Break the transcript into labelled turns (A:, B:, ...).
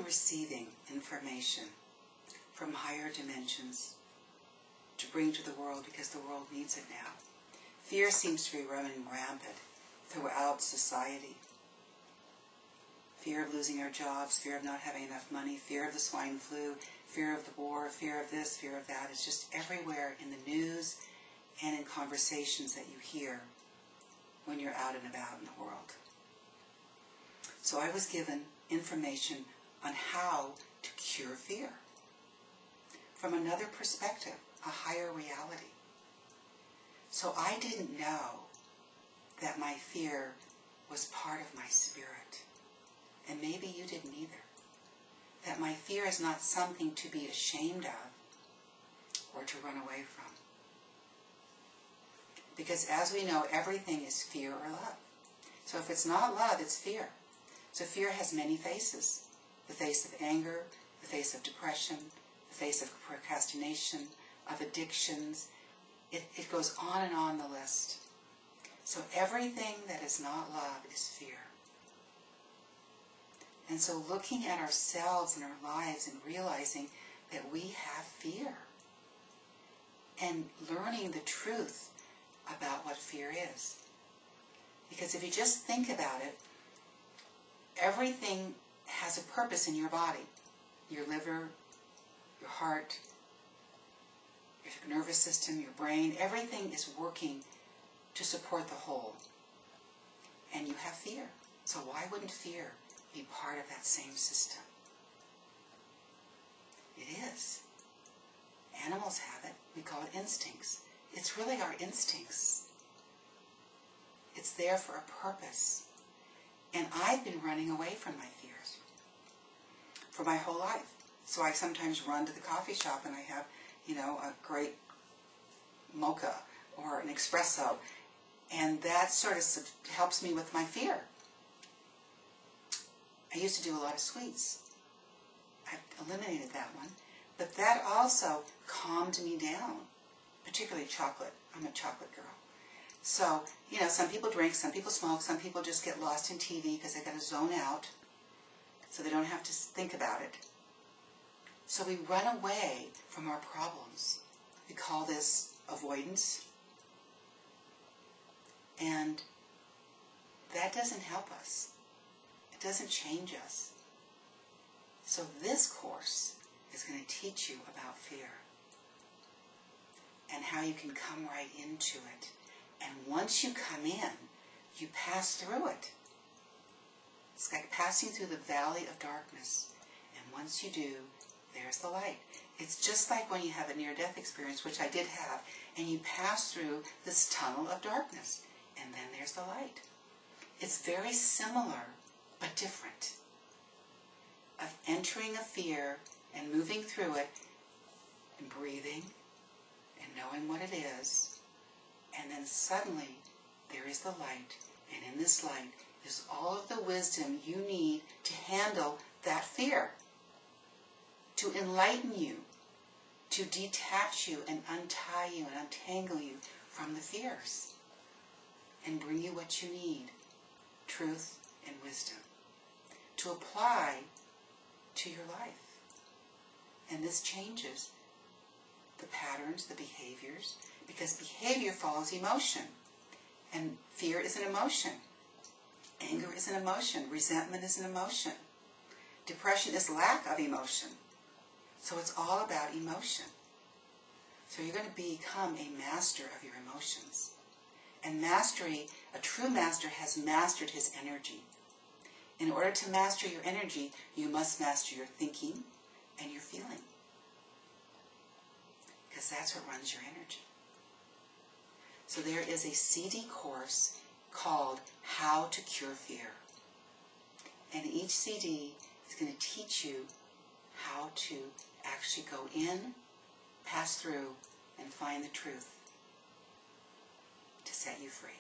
A: receiving information from higher dimensions to bring to the world because the world needs it now. Fear seems to be running rampant throughout society. Fear of losing our jobs, fear of not having enough money, fear of the swine flu, fear of the war, fear of this, fear of that. It's just everywhere in the news and in conversations that you hear when you're out and about in the world. So I was given information on how to cure fear from another perspective, a higher reality. So I didn't know that my fear was part of my spirit. And maybe you didn't either. That my fear is not something to be ashamed of or to run away from. Because as we know, everything is fear or love. So if it's not love, it's fear. So fear has many faces. The face of anger, the face of depression, the face of procrastination, of addictions. It goes on the list. So everything that is not love is fear. And so looking at ourselves and our lives and realizing that we have fear and learning the truth about what fear is. Because if you just think about it, everything has a purpose in your body. Your liver, your heart, your nervous system, your brain, everything is working to support the whole. And you have fear. So why wouldn't fear be part of that same system? It is. Animals have it. We call it instincts. It's really our instincts. It's there for a purpose. And I've been running away from my fears for my whole life. So I sometimes run to the coffee shop and I have, a great mocha or an espresso. And that sort of helps me with my fear. I used to do a lot of sweets. I've eliminated that one. But that also calmed me down, particularly chocolate. I'm a chocolate girl. So, some people drink, some people smoke, some people just get lost in TV because they've got to zone out so they don't have to think about it. So we run away from our problems. We call this avoidance. And that doesn't help us. It doesn't change us. So this course is going to teach you about fear and how you can come right into it. And once you come in, you pass through it. It's like passing through the valley of darkness. And once you do, there's the light. It's just like when you have a near-death experience, which I did have, and you pass through this tunnel of darkness. And then there's the light. It's very similar, but different. Of entering a fear and moving through it and breathing and knowing what it is. And then suddenly there is the light. And in this light is all of the wisdom you need to handle that fear. To enlighten you. To detach you and untie you and untangle you from the fears. And bring you what you need. Truth and wisdom. To apply to your life. And this changes the patterns, the behaviors, because behavior follows emotion. And fear is an emotion. Anger is an emotion. Resentment is an emotion. Depression is lack of emotion. So it's all about emotion. So you're going to become a master of your emotions. And mastery, a true master has mastered his energy. In order to master your energy, you must master your thinking and your feeling. Because that's what runs your energy. So there is a CD course called How to Cure Fear. And each CD is going to teach you how to actually go in, pass through, and find the truth to set you free.